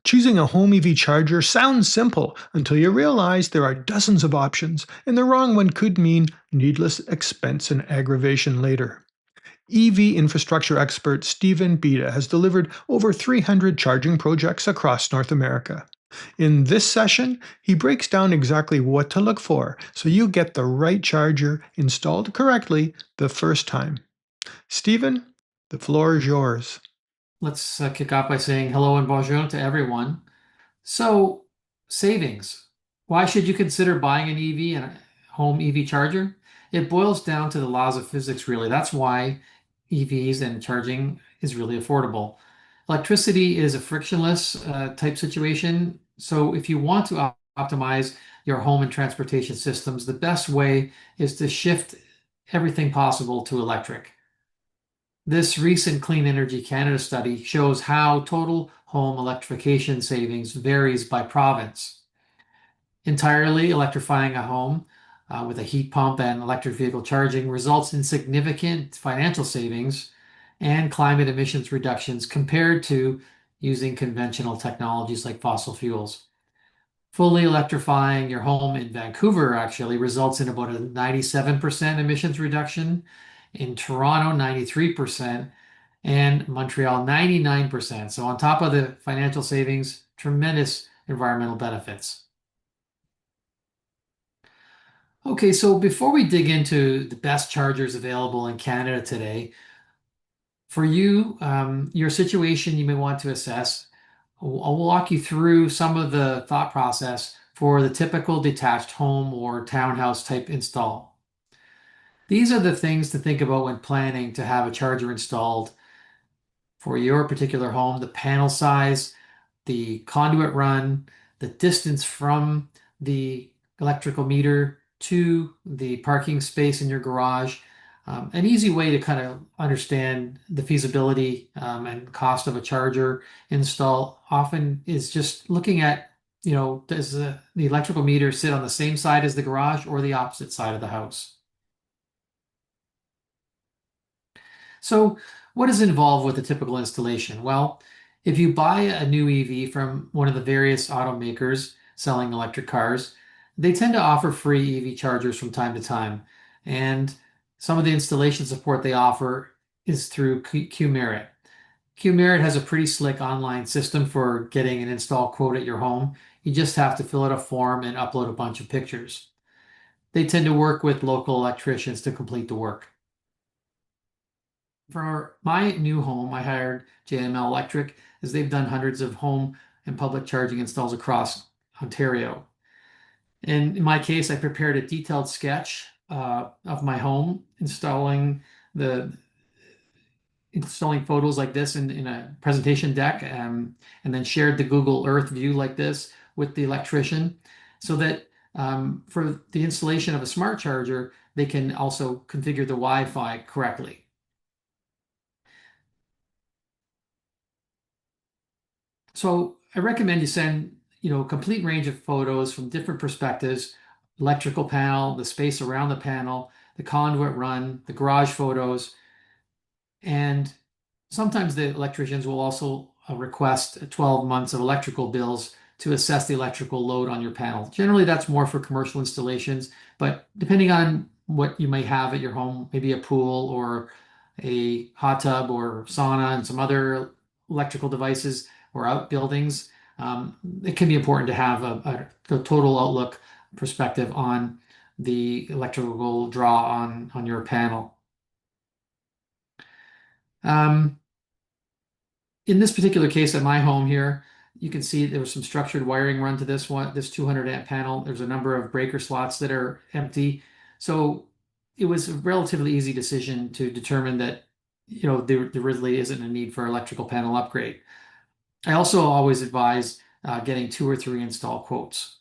Choosing a home EV charger sounds simple until you realize there are dozens of options, and the wrong one could mean needless expense and aggravation later. EV infrastructure expert Stephen Bieda has delivered over 300 charging projects across North America. In this session, he breaks down exactly what to look for so you get the right charger installed correctly the first time. Stephen, the floor is yours. Let's kick off by saying hello and bonjour to everyone. So, savings. Why should you consider buying an EV and a home EV charger? It boils down to the laws of physics, really. That's why EVs and charging is really affordable. Electricity is a frictionless type situation. So, if you want to optimize your home and transportation systems, the best way is to shift everything possible to electric. This recent Clean Energy Canada study shows how total home electrification savings varies by province. Entirely electrifying a home with a heat pump and electric vehicle charging results in significant financial savings and climate emissions reductions compared to using conventional technologies like fossil fuels. Fully electrifying your home in Vancouver actually results in about a 97% emissions reduction, in Toronto, 93%, and Montreal, 99%. So, on top of the financial savings, tremendous environmental benefits. Okay, so before we dig into the best chargers available in Canada today, for you, your situation you may want to assess, I'll walk you through some of the thought process for the typical detached home or townhouse type install. These are the things to think about when planning to have a charger installed for your particular home: the panel size, the conduit run, the distance from the electrical meter to the parking space in your garage. An easy way to kind of understand the feasibility and cost of a charger install often is just looking at, does the electrical meter sit on the same side as the garage or the opposite side of the house? So, what is involved with a typical installation? Well, if you buy a new EV from one of the various automakers selling electric cars, they tend to offer free EV chargers from time to time. And some of the installation support they offer is through QMerit. QMerit has a pretty slick online system for getting an install quote at your home. You just have to fill out a form and upload a bunch of pictures. They tend to work with local electricians to complete the work. For my new home, I hired JML Electric, as they've done hundreds of home and public charging installs across Ontario. And in my case, I prepared a detailed sketch of my home, the installing photos like this in a presentation deck, and then shared the Google Earth view like this with the electrician, so that for the installation of a smart charger, they can also configure the Wi-Fi correctly. So I recommend you send, a complete range of photos from different perspectives: electrical panel, the space around the panel, the conduit run, the garage photos, and sometimes the electricians will also request 12 months of electrical bills to assess the electrical load on your panel. Generally, that's more for commercial installations, but depending on what you may have at your home, maybe a pool or a hot tub or sauna and some other electrical devices or outbuildings, it can be important to have a total outlook perspective on the electrical draw on your panel. Um, in this particular case at my home here, you can see there was some structured wiring run to this 200 amp panel. There's a number of breaker slots that are empty. So it was a relatively easy decision to determine that, there really isn't a need for electrical panel upgrade. I also always advise getting 2 or 3 install quotes.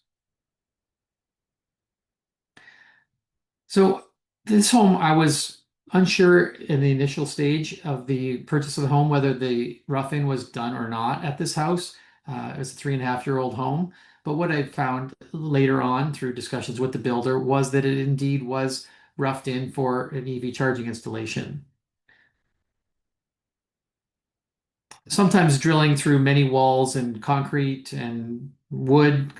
So this home, I was unsure in the initial stage of the purchase of the home whether the roughing was done or not at this house. It was a 3.5-year-old home. But what I found later on through discussions with the builder was that it indeed was roughed in for an EV charging installation. Sometimes drilling through many walls and concrete and wood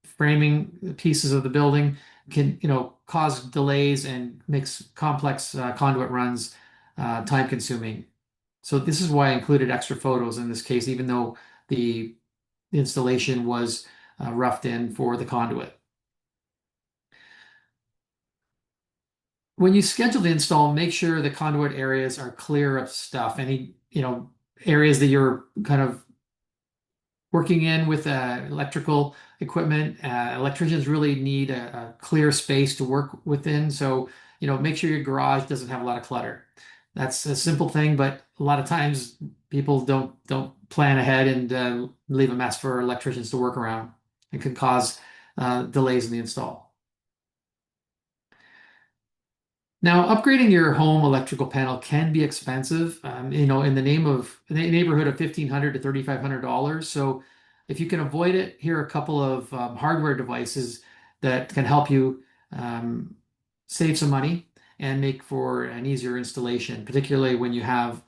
framing pieces of the building can, cause delays and makes complex conduit runs time consuming. So this is why I included extra photos in this case, even though the installation was roughed in for the conduit. When you schedule the install, make sure the conduit areas are clear of stuff. Any, areas that you're kind of working in with electrical equipment. Electricians really need a clear space to work within. So, make sure your garage doesn't have a lot of clutter. That's a simple thing, but a lot of times people don't plan ahead and leave a mess for electricians to work around. It can cause delays in the install. Now, upgrading your home electrical panel can be expensive, in the neighborhood of $1,500 to $3,500. So, if you can avoid it, here are a couple of hardware devices that can help you um, save some money and make for an easier installation, particularly when you have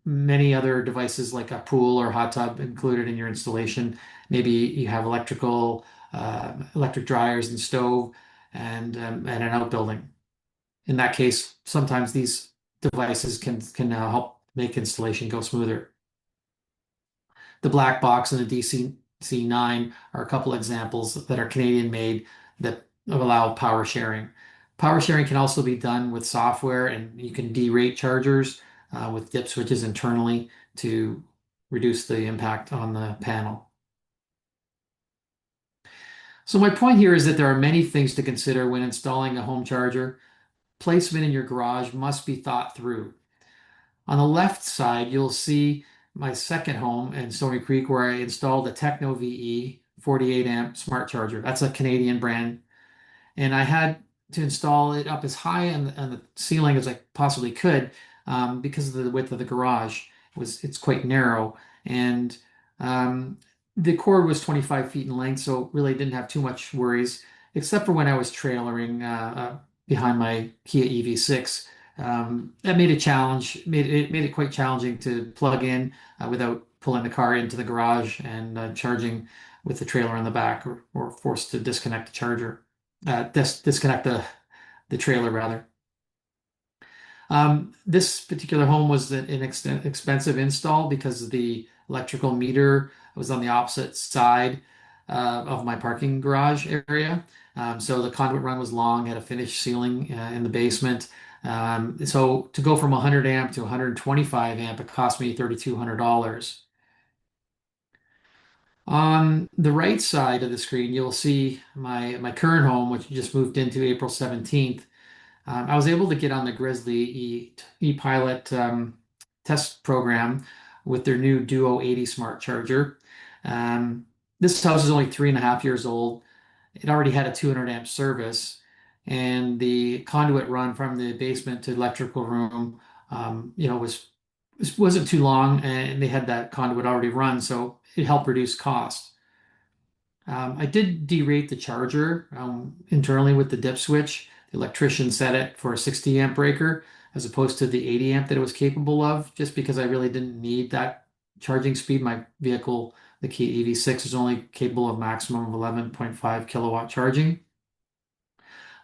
many other devices like a pool or hot tub included in your installation. Maybe you have electric dryers and stove and an outbuilding. In that case, sometimes these devices can help make installation go smoother. The black box and the DC9 are a couple examples that are Canadian made that allow power sharing. Power sharing can also be done with software, and you can derate chargers with dip switches internally to reduce the impact on the panel. So my point here is that there are many things to consider when installing a home charger. Placement in your garage must be thought through. On the left side, you'll see my second home in Stony Creek where I installed a Techno VE 48 amp smart charger. That's a Canadian brand, and I had to install it up as high on the ceiling as I possibly could because of the width of the garage. It's quite narrow, and um, the cord was 25 feet in length, so really didn't have too much worries, except for when I was trailering behind my Kia EV6. That made a challenge, made it quite challenging to plug in without pulling the car into the garage and charging with the trailer in the back, or forced to disconnect the charger disconnect the trailer rather. This particular home was an expensive install because the electrical meter was on the opposite side of my parking garage area. So the conduit run was long, had a finished ceiling in the basement. So to go from 100 amp to 125 amp, it cost me $3,200. On the right side of the screen, you'll see my current home, which just moved into April 17th. I was able to get on the Grizzly e-Pilot test program with their new Duo 80 smart charger. Um, this house is only 3.5 years old. It already had a 200 amp service, and the conduit run from the basement to electrical room, wasn't too long, and they had that conduit already run, so it helped reduce cost. I did derate the charger internally with the dip switch. The electrician set it for a 60 amp breaker as opposed to the 80 amp that it was capable of, just because I really didn't need that charging speed. My vehicle, the Kia EV6, is only capable of maximum of 11.5 kilowatt charging.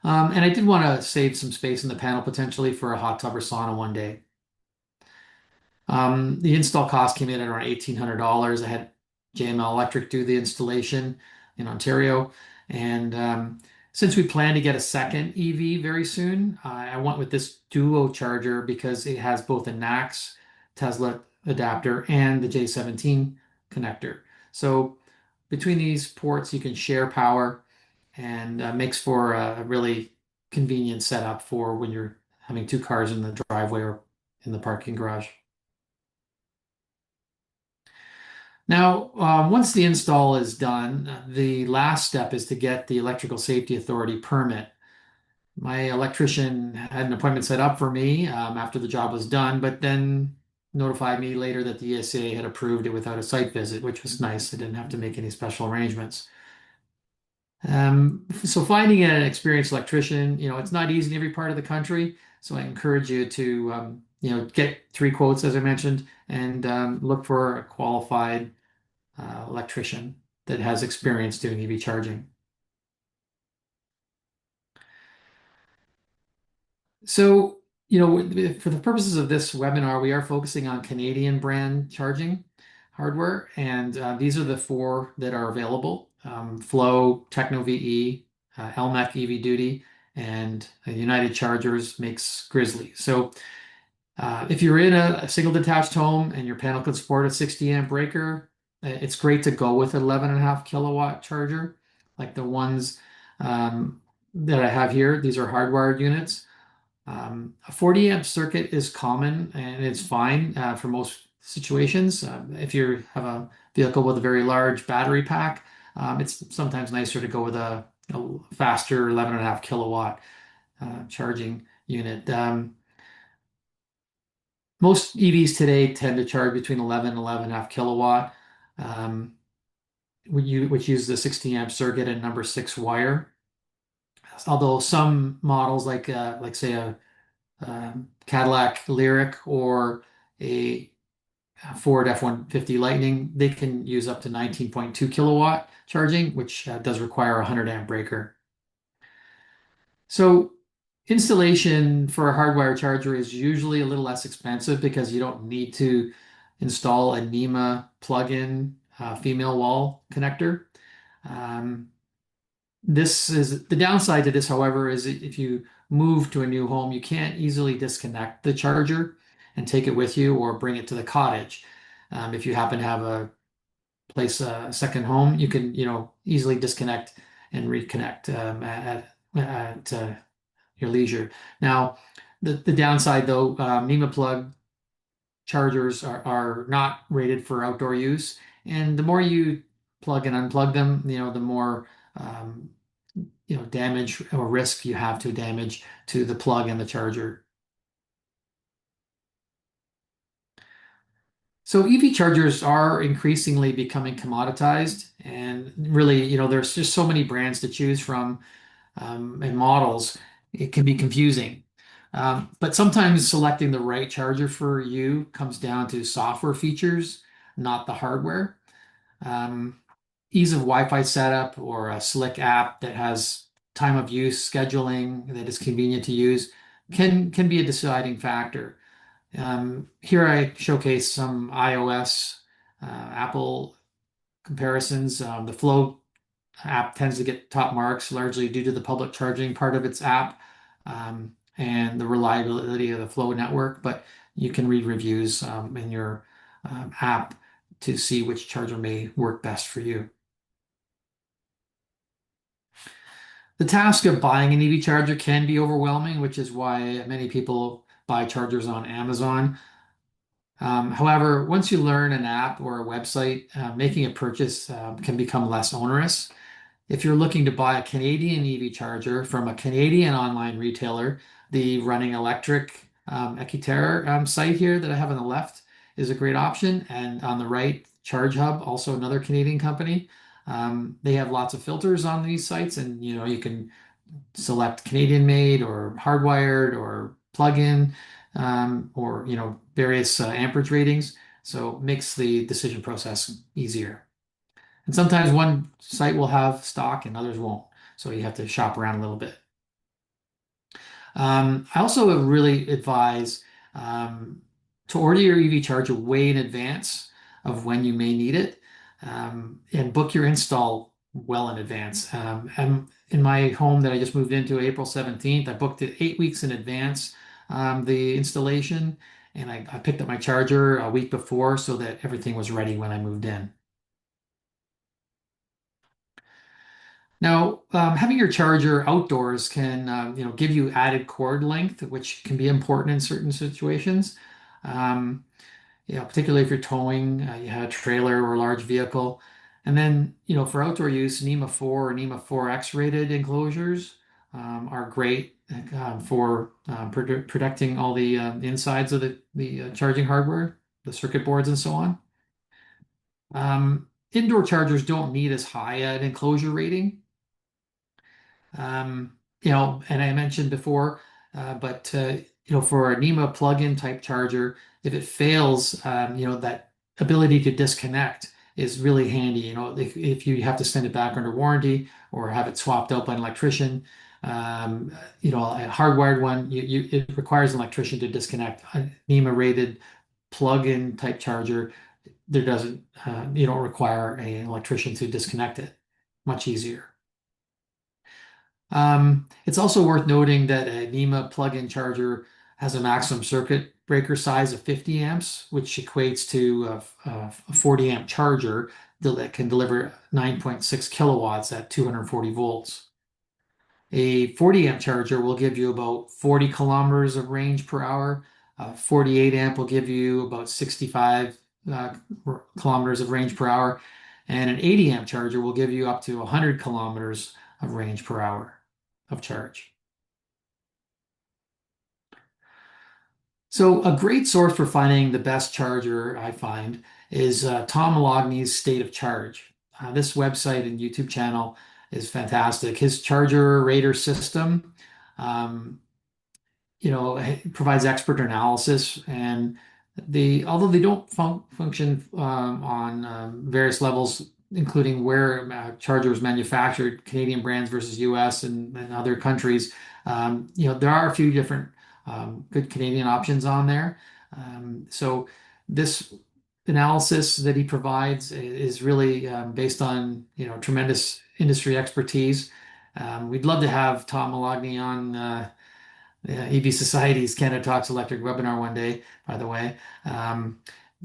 And I did want to save some space in the panel potentially for a hot tub or sauna one day. The install cost came in at around $1,800. I had JML Electric do the installation in Ontario. And since we plan to get a second EV very soon, I went with this Duo charger because it has both a NACS Tesla adapter and the J17 connector. So between these ports, you can share power and makes for a really convenient setup for when you're having two cars in the driveway or in the parking garage. Now, once the install is done, the last step is to get the Electrical Safety Authority permit. My electrician had an appointment set up for me after the job was done, but then notified me later that the ESA had approved it without a site visit, which was nice. I didn't have to make any special arrangements. So finding an experienced electrician, it's not easy in every part of the country. So I encourage you to get three quotes as I mentioned, and look for a qualified electrician that has experience doing EV charging. So, for the purposes of this webinar, we are focusing on Canadian brand charging hardware, and these are the four that are available: Flow, Techno VE, Elmec EV Duty, and United Chargers makes Grizzly. So, if you're in a single detached home and your panel could support a 60 amp breaker, it's great to go with an 11.5 kilowatt charger, like the ones that I have here. These are hardwired units. A 40 amp circuit is common and it's fine for most situations. If you have a vehicle with a very large battery pack, it's sometimes nicer to go with a faster 11.5 kilowatt charging unit. Most EVs today tend to charge between 11 and 11.5 kilowatt, um, which use the 60 amp circuit and number six wire. Although some models like say a Cadillac Lyric or a Ford F-150 Lightning, they can use up to 19.2 kilowatt charging, which does require a 100 amp breaker. So installation for a hardwire charger is usually a little less expensive because you don't need to install a NEMA plug-in female wall connector. Um, this is the downside to this, however, is if you move to a new home, you can't easily disconnect the charger and take it with you or bring it to the cottage. If you happen to have a second home, you can, easily disconnect and reconnect at your leisure. Now, the downside though, NEMA plug chargers are not rated for outdoor use, and the more you plug and unplug them, the more um, damage or risk you have to damage to the plug and the charger. So EV chargers are increasingly becoming commoditized, and really, there's just so many brands to choose from and models. It can be confusing. But sometimes selecting the right charger for you comes down to software features, not the hardware. Um, Ease of Wi-Fi setup or a slick app that has time of use scheduling that is convenient to use can be a deciding factor. Here I showcase some iOS, Apple comparisons. The Flow app tends to get top marks largely due to the public charging part of its app and the reliability of the Flow network, but you can read reviews in your app to see which charger may work best for you. The task of buying an EV charger can be overwhelming, which is why many people buy chargers on Amazon. However, once you learn an app or a website, making a purchase can become less onerous. If you're looking to buy a Canadian EV charger from a Canadian online retailer, the Running Electric Equiterre site here that I have on the left is a great option. And on the right, Charge Hub, also another Canadian company. They have lots of filters on these sites, and you can select Canadian made or hardwired or plug-in or various amperage ratings. So it makes the decision process easier. And sometimes one site will have stock and others won't. So you have to shop around a little bit. I also really advise to order your EV charger way in advance of when you may need it and book your install well in advance. I'm in my home that I just moved into April 17th. I booked it 8 weeks in advance, the installation, and I picked up my charger a week before so that everything was ready when I moved in. Now, having your charger outdoors can, give you added cord length, which can be important in certain situations. Um, Particularly if you're towing, you have a trailer or a large vehicle. And then, for outdoor use, NEMA 4 or NEMA 4X rated enclosures are great for protecting all the insides of the charging hardware, the circuit boards, and so on. Indoor chargers don't need as high an enclosure rating. And I mentioned before, but for a NEMA plug-in type charger, if it fails, that ability to disconnect is really handy. If you have to send it back under warranty or have it swapped out by an electrician, a hardwired one, it requires an electrician to disconnect. A NEMA rated plug-in type charger, you don't require an electrician to disconnect it. Much easier. It's also worth noting that a NEMA plug-in charger has a maximum circuit breaker size of 50 amps, which equates to a 40 amp charger that can deliver 9.6 kilowatts at 240 volts. A 40 amp charger will give you about 40 kilometers of range per hour. 48 amp will give you about 65 kilometers of range per hour. And an 80 amp charger will give you up to 100 kilometers of range per hour of charge. So a great source for finding the best charger, I find, is Tom Moloughney's State of Charge. This website and YouTube channel is fantastic. His charger rater system, um, provides expert analysis, and although they don't function on various levels, including where charger was manufactured, Canadian brands versus US and other countries, there are a few different good Canadian options on there. So this analysis that he provides is really based on tremendous industry expertise. We'd love to have Tom Moloughney on EV Society's Canada Talks Electric webinar one day, by the way.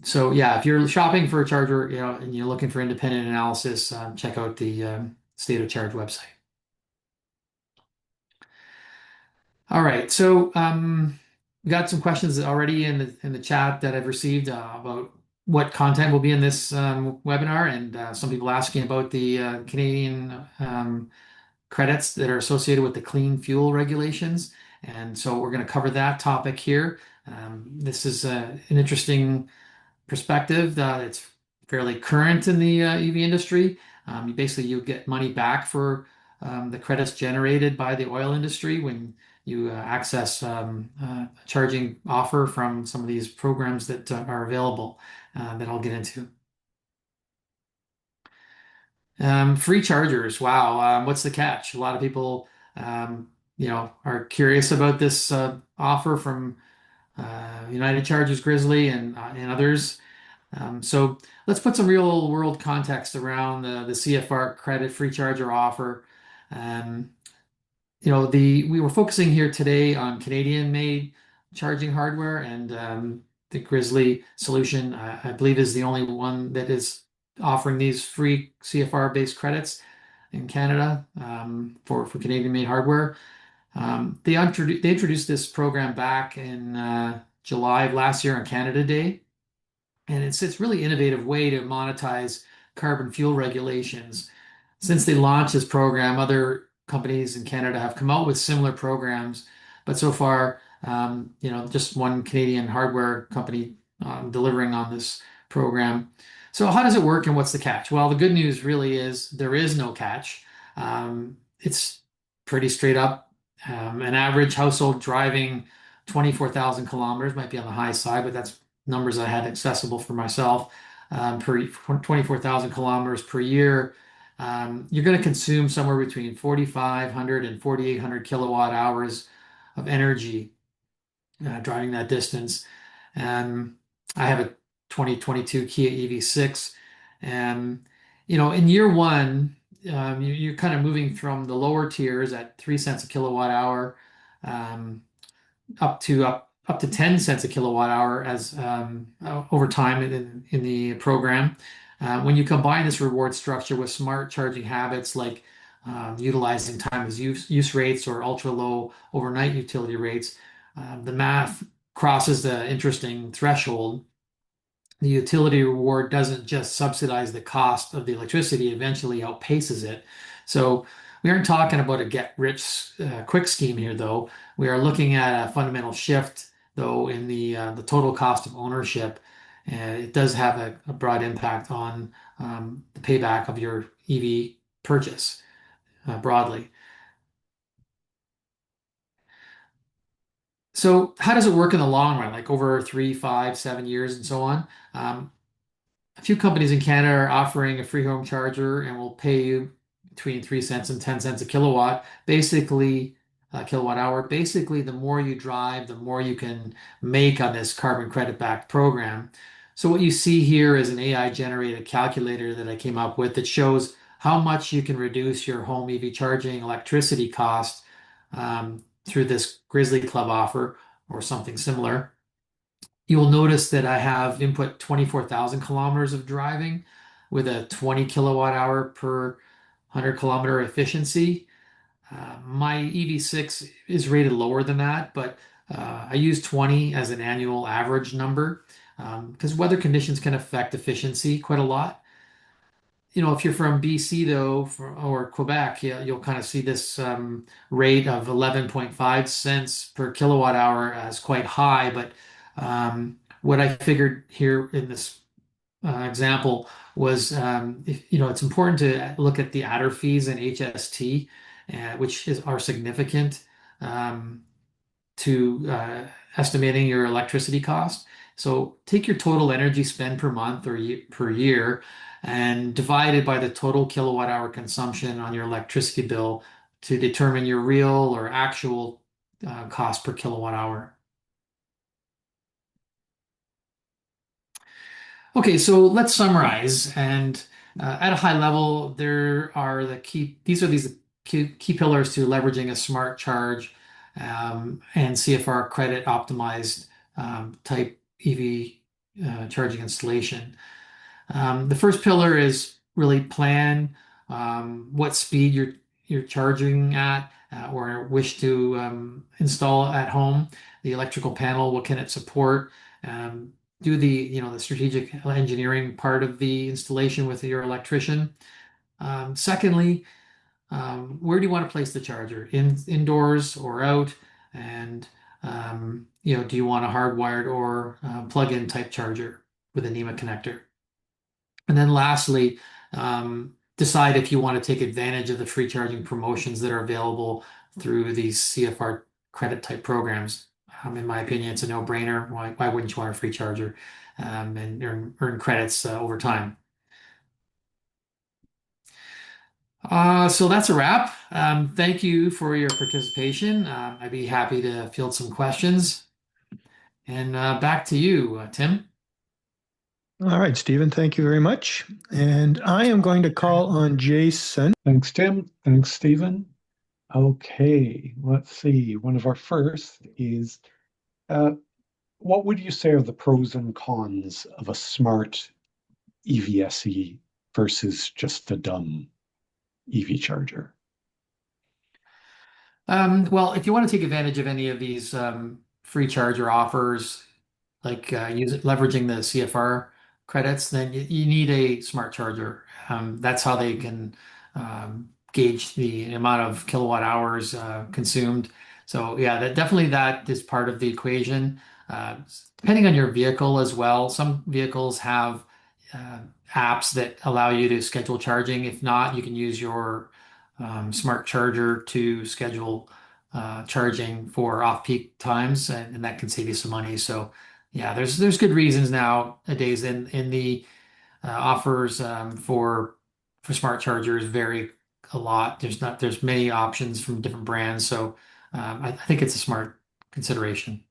So yeah, if you're shopping for a charger, and you're looking for independent analysis, check out the State of Charge website. All right, so we got some questions already in the chat that I've received about what content will be in this webinar, and some people asking about the Canadian credits that are associated with the clean fuel regulations. And so we're going to cover that topic here. This is an interesting perspective that it's fairly current in the EV industry. You get money back for the credits generated by the oil industry when you access a charging offer from some of these programs that are available that I'll get into. Free chargers. Wow. What's the catch? A lot of people, are curious about this offer from United Chargers Grizzly and others. So let's put some real world context around the CFR credit free charger offer. Um, we were focusing here today on Canadian made charging hardware, and the Grizzly solution, I believe, is the only one that is offering these free CFR based credits in Canada for Canadian made hardware. They introduced this program back in July of last year on Canada Day, and it's really innovative way to monetize carbon fuel regulations. Since they launched this program, other companies in Canada have come out with similar programs, but so far, just one Canadian hardware company delivering on this program. So how does it work and what's the catch? Well, the good news really is there is no catch. It's pretty straight up. An average household driving 24,000 kilometers might be on the high side, but that's numbers I had accessible for myself per 24,000 kilometers per year. You're going to consume somewhere between 4,500 and 4,800 kilowatt hours of energy driving that distance. I have a 2022 Kia EV6. And, in year one, you're kind of moving from the lower tiers at 3 cents a kilowatt hour um, up to 10 cents a kilowatt hour as over time in the program. When you combine this reward structure with smart charging habits like utilizing time as use rates or ultra low overnight utility rates, the math crosses the interesting threshold. The utility reward doesn't just subsidize the cost of the electricity, it eventually outpaces it. So we aren't talking about a get rich quick scheme here, though. We are looking at a fundamental shift, though, in the total cost of ownership. And it does have a broad impact on the payback of your EV purchase broadly. So how does it work in the long run, like over 3, 5, 7 years and so on? Um, a few companies in Canada are offering a free home charger and will pay you between 3 cents and 10 cents a kilowatt, basically a kilowatt hour. Basically, the more you drive, the more you can make on this carbon credit backed program. So what you see here is an AI generated calculator that I came up with that shows how much you can reduce your home EV charging electricity cost through this Grizzly Club offer or something similar. You will notice that I have input 24,000 kilometers of driving with a 20 kilowatt hour per 100 kilometer efficiency. My EV6 is rated lower than that, but I use 20 as an annual average number because weather conditions can affect efficiency quite a lot. If you're from BC though, or Quebec, yeah, you'll kind of see this rate of 11.5 cents per kilowatt hour as quite high. But what I figured here in this example was, it's important to look at the adder fees and HST, are significant. Um, to estimating your electricity cost. So take your total energy spend per month or per year and divide it by the total kilowatt hour consumption on your electricity bill to determine your real or actual cost per kilowatt hour. Okay, so let's summarize. And at a high level, these are key pillars to leveraging a smart charge and CFR credit optimized type EV charging installation. The first pillar is really plan what speed you're charging at or wish to install at home. The electrical panel, what can it support? Do the strategic engineering part of the installation with your electrician. Secondly, where do you want to place the charger? Indoors or out? And do you want a hardwired or plug-in type charger with a NEMA connector? And then lastly, decide if you want to take advantage of the free charging promotions that are available through these CFR credit type programs. In my opinion, it's a no-brainer. Why wouldn't you want a free charger and earn credits over time? So that's a wrap. Thank you for your participation. I'd be happy to field some questions. And back to you, Tim. All right, Stephen, thank you very much. And I am going to call on Jason. Thanks, Tim. Thanks, Stephen. Okay, let's see. One of our first is uh, what would you say are the pros and cons of a smart EVSE versus just a dumb EV charger? Well, if you want to take advantage of any of these free charger offers, like leveraging the CFR credits, then you need a smart charger. That's how they can gauge the amount of kilowatt hours consumed. So yeah, that is part of the equation. Uh, Depending on your vehicle as well, some vehicles have uh, apps that allow you to schedule charging. If not, you can use your smart charger to schedule charging for off-peak times, and that can save you some money. So yeah, there's good reasons nowadays, in the offers for smart chargers vary a lot. There's many options from different brands, so I think it's a smart consideration.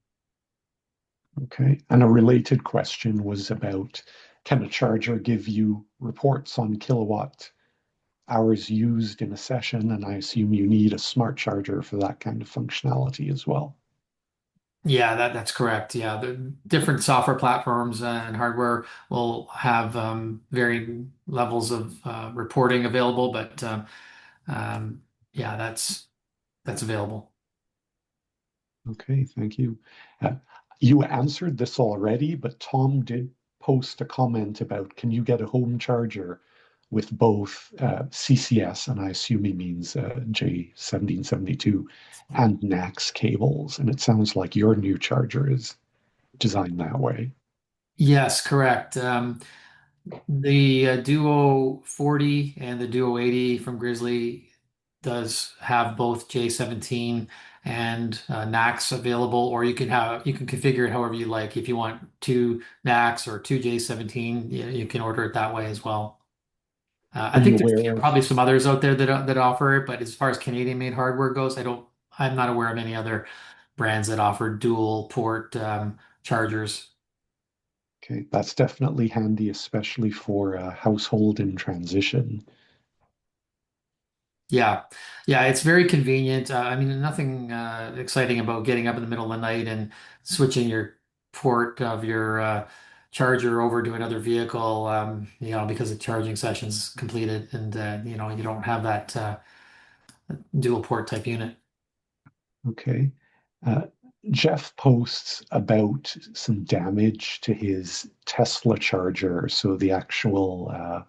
Okay, and a related question was about can a charger give you reports on kilowatt hours used in a session? And I assume you need a smart charger for that kind of functionality as well. Yeah, that's correct. Yeah, the different software platforms and hardware will have varying levels of reporting available, but um, yeah, that's available. Okay, thank you. Uh, you answered this already, but Tom did post a comment about can you get a home charger with both CCS, and I assume he means J1772, and NAX cables. And it sounds like your new charger is designed that way. Yes, correct. The Duo 40 and the Duo 80 from Grizzly does have both J17 and NACs available, or you can configure it however you like. If you want two NACs or two J17, you can order it that way as well. Are I you think there's aware of? probably some others out there that offer it, but as far as Canadian made hardware goes, I'm not aware of any other brands that offer dual port chargers. Okay, that's definitely handy, especially for a household in transition. Yeah, yeah, it's very convenient. I mean, nothing exciting about getting up in the middle of the night and switching your port of your charger over to another vehicle, because the charging session's completed, and you don't have that dual port type unit. Okay. Uh, Jeff posts about some damage to his Tesla charger. So the actual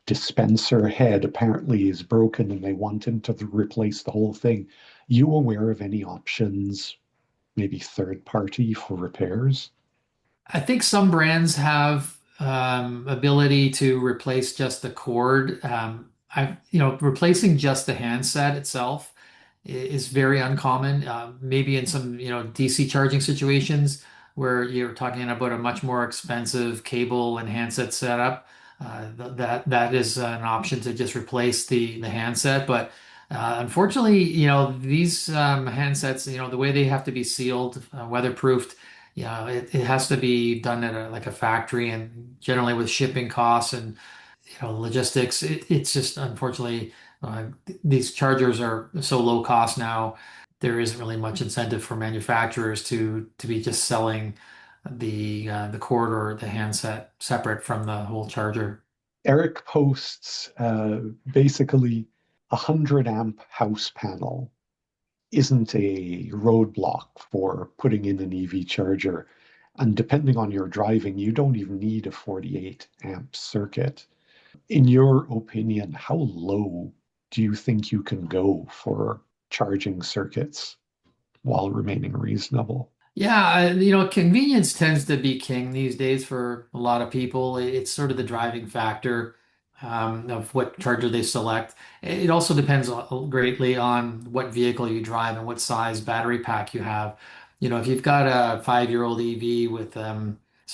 dispenser head apparently is broken and they want him to replace the whole thing. You aware of any options, maybe third party for repairs? I think some brands have ability to replace just the cord. Replacing just the handset itself is very uncommon. Maybe in some, DC charging situations where you're talking about a much more expensive cable and handset setup, that is an option to just replace the handset. But unfortunately, these handsets, the way they have to be sealed, weatherproofed. Yeah, it has to be done at a factory, and generally with shipping costs and logistics, it's just unfortunately these chargers are so low cost now. There isn't really much incentive for manufacturers to be just selling the cord or the handset separate from the whole charger. Eric posts basically a 100 amp house panel isn't a roadblock for putting in an EV charger. And depending on your driving, you don't even need a 48 amp circuit. In your opinion, how low do you think you can go for charging circuits while remaining reasonable? Yeah, convenience tends to be king these days for a lot of people. It's sort of the driving factor of what charger they select. It also depends greatly on what vehicle you drive and what size battery pack you have. If you've got a 5-year-old EV with,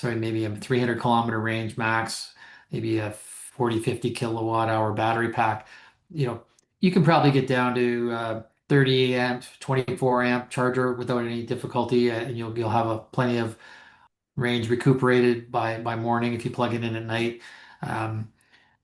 maybe a 300-kilometer range max, maybe a 40, 50 kilowatt hour battery pack, you know, you can probably get down to 30 amp, 24 amp charger without any difficulty, and you'll have plenty of range recuperated by morning if you plug it in at night. Um,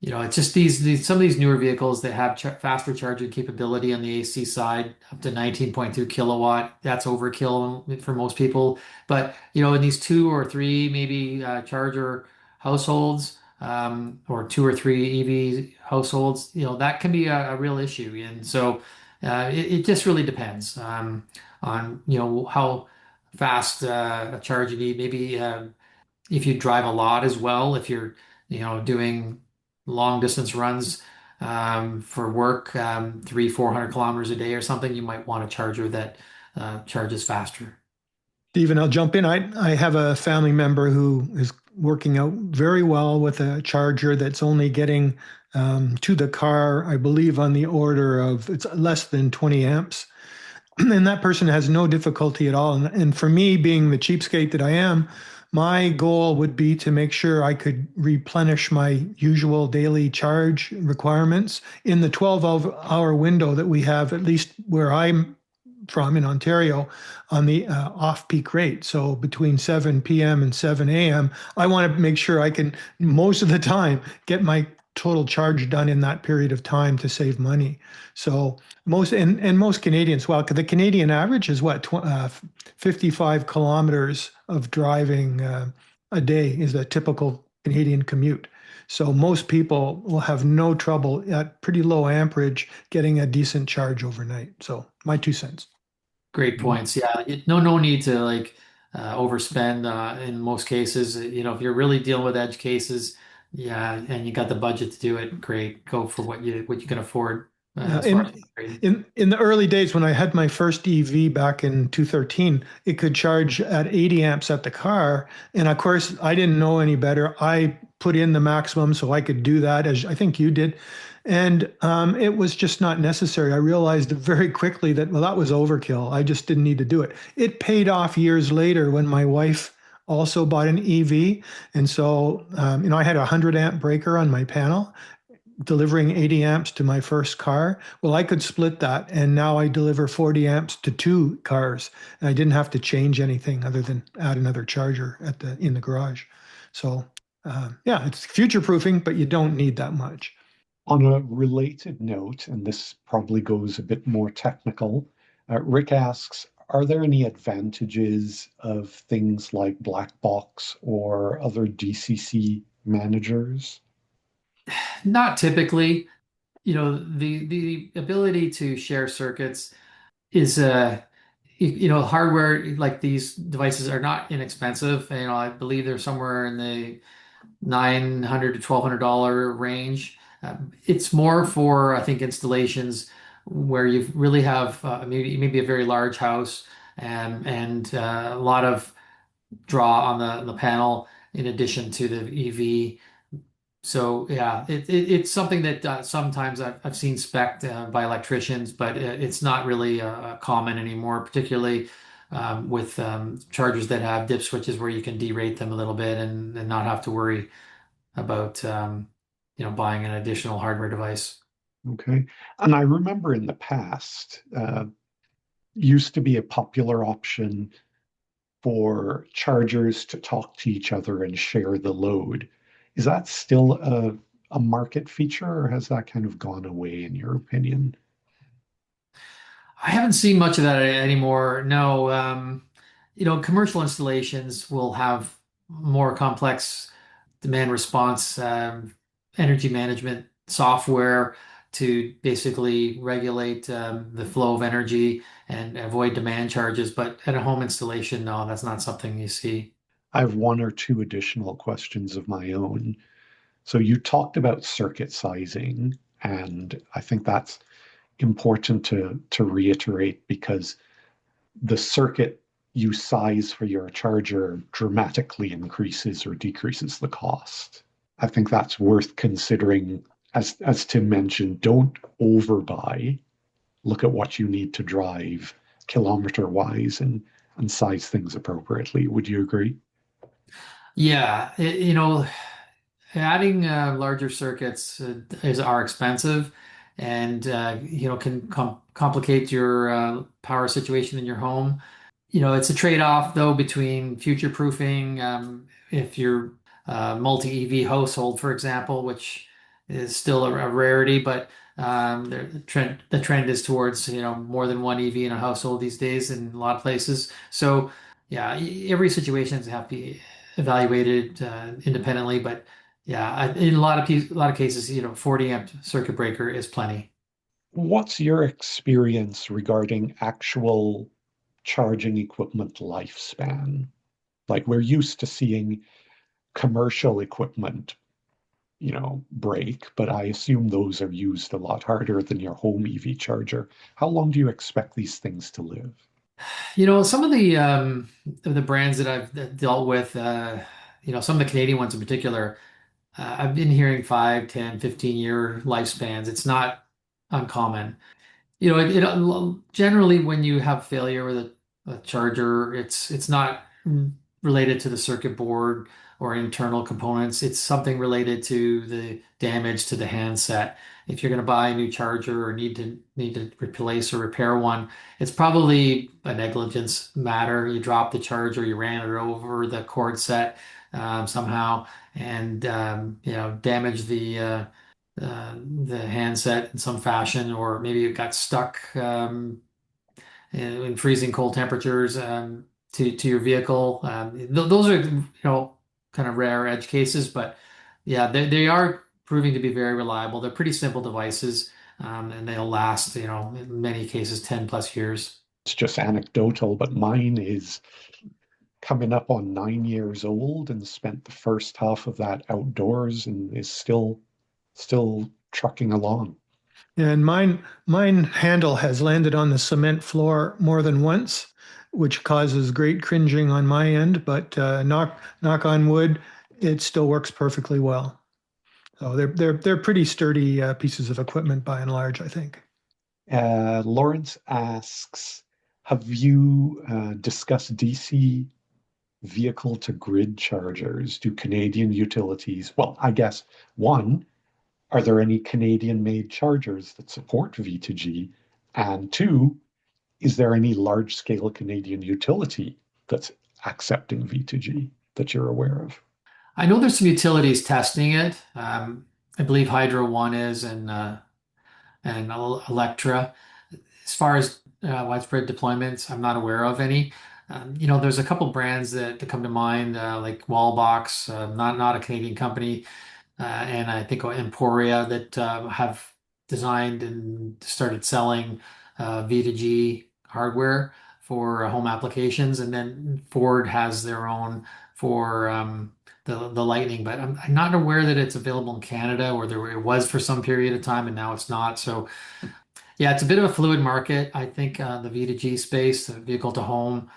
it's just these some of these newer vehicles that have faster charging capability on the AC side, up to 19.2 kilowatt. That's overkill for most people. But in these two or three maybe charger households, or two or three EV households, that can be a real issue. And so it just really depends on how fast a charge you need. Maybe if you drive a lot as well, if you're doing long distance runs for work, 400 kilometers a day or something, you might want a charger that charges faster. Stephen, I'll jump in. I have a family member who is working out very well with a charger that's only getting to the car, I believe, on the order of it's less than 20 amps. And that person has no difficulty at all. And for me, being the cheapskate that I am, my goal would be to make sure I could replenish my usual daily charge requirements in the 12-hour window that we have, at least where I'm from in Ontario, on the off-peak rate. So between 7 p.m. and 7 a.m., I want to make sure I can, most of the time, get my total charge done in that period of time to save money. So most Canadians, well, the Canadian average is what, 55 kilometers of driving a day is a typical Canadian commute. So most people will have no trouble at pretty low amperage getting a decent charge overnight. So my 2 cents. Great points. Yeah, no need to overspend in most cases. If you're really dealing with edge cases, yeah, and you got the budget to do it, great. Go for what you can afford Yeah, as far as upgrading. in the early days when I had my first EV back in 2013, it could charge at 80 amps at the car, and of course I didn't know any better. I put in the maximum so I could do that, as I think you did. And it was just not necessary. I realized very quickly that, well, that was overkill. I just didn't need to do it. It paid off years later when my wife also bought an EV. And so, I had a 100 amp breaker on my panel delivering 80 amps to my first car. Well, I could split that, and now I deliver 40 amps to two cars, and I didn't have to change anything other than add another charger in the garage. So, yeah, it's future proofing, but you don't need that much. On a related note, and this probably goes a bit more technical, Rick asks, are there any advantages of things like black box or other DCC managers? Not typically. The ability to share circuits is hardware like these devices are not inexpensive. I believe they're somewhere in the $900 to $1,200 range. It's more for, I think, installations where you really have maybe a very large house and a lot of draw on the panel in addition to the EV. So yeah, it's something that sometimes I've seen spec'd by electricians, but it's not really common anymore, particularly with chargers that have dip switches where you can derate them a little bit and not have to worry about buying an additional hardware device. Okay. And I remember in the past, used to be a popular option for chargers to talk to each other and share the load. Is that still a market feature, or has that kind of gone away, in your opinion? I haven't seen much of that anymore. No, commercial installations will have more complex demand response energy management software to basically regulate the flow of energy and avoid demand charges. But at a home installation, no, that's not something you see. I have one or two additional questions of my own. So you talked about circuit sizing, and I think that's important to reiterate because the circuit you size for your charger dramatically increases or decreases the cost. I think that's worth considering. As Tim mentioned, don't overbuy. Look at what you need to drive kilometer wise and size things appropriately. Would you agree? Yeah, adding larger circuits are expensive and can complicate your power situation in your home. It's a trade-off though between future-proofing if you're a multi-EV household, for example, which is still a rarity, but the trend is towards more than one EV in a household these days in a lot of places. So yeah, every situation has to have to be evaluated independently, but yeah, in a lot of cases, 40 amp circuit breaker is plenty. What's your experience regarding actual charging equipment lifespan? Like we're used to seeing commercial equipment, break, but I assume those are used a lot harder than your home EV charger. How long do you expect these things to live? Some of the brands that I've dealt with, some of the Canadian ones in particular, I've been hearing 5, 10, 15-year lifespans. It's not uncommon. Generally when you have failure with a charger, it's not related to the circuit board or internal components. It's something related to the damage to the handset. If you're going to buy a new charger or need to replace or repair one, it's probably a negligence matter. You dropped the charger, you ran it over the cord set somehow, and damaged the handset in some fashion, or maybe it got stuck in freezing cold temperatures to your vehicle. Those are kind of rare edge cases, but yeah, they are proving to be very reliable. They're pretty simple devices, and they'll last in many cases 10 plus years. It's just anecdotal, but mine is coming up on 9 years old and spent the first half of that outdoors and is still trucking along. And mine handle has landed on the cement floor more than once, which causes great cringing on my end. But knock on wood, it still works perfectly well. So they're pretty sturdy pieces of equipment by and large, I think. Lawrence asks, have you discussed DC vehicle to grid chargers? Do Canadian utilities, well, I guess one, are there any Canadian made chargers that support V2G? And two, is there any large scale Canadian utility that's accepting V2G that you're aware of? I know there's some utilities testing it. I believe Hydro One is and Electra. As far as widespread deployments, I'm not aware of any. There's a couple brands that come to mind, like Wallbox, not a Canadian company, and I think Emporia that have designed and started selling V2G hardware for home applications, and then Ford has their own for the Lightning. But I'm not aware that it's available in Canada, or it was for some period of time, and now it's not. So yeah, it's a bit of a fluid market. I think the V2G space, the vehicle to home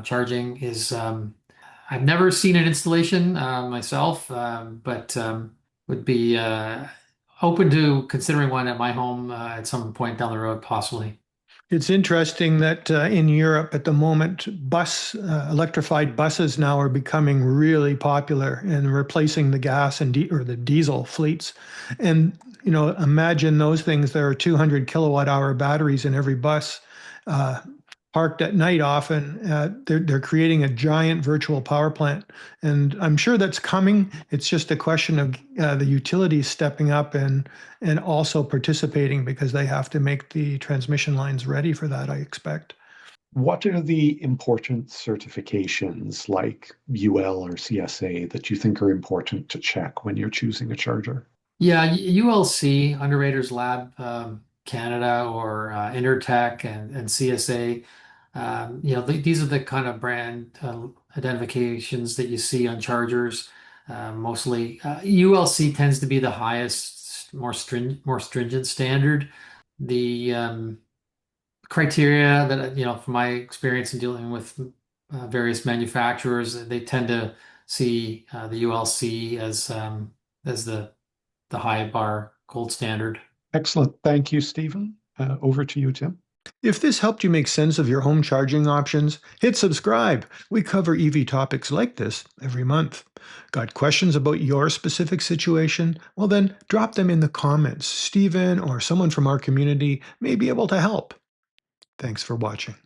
charging is. I've never seen an installation myself, but would be open to considering one at my home at some point down the road, possibly. It's interesting that in Europe at the moment, electrified buses now are becoming really popular and replacing the gas and or the diesel fleets. And imagine those things. There are 200 kilowatt hour batteries in every bus. Parked at night often, they're creating a giant virtual power plant. And I'm sure that's coming. It's just a question of the utilities stepping up and also participating because they have to make the transmission lines ready for that, I expect. What are the important certifications like UL or CSA that you think are important to check when you're choosing a charger? Yeah, ULC, Underwriters Lab Canada, or Intertech and CSA. These are the kind of brand identifications that you see on chargers. Mostly, ULC tends to be the highest, more stringent standard. The criteria that from my experience in dealing with various manufacturers, they tend to see the ULC as the high bar gold standard. Excellent. Thank you, Stephen. Over to you, Tim. If this helped you make sense of your home charging options, hit subscribe. We cover EV topics like this every month. Got questions about your specific situation? Well, then drop them in the comments. Stephen or someone from our community may be able to help. Thanks for watching.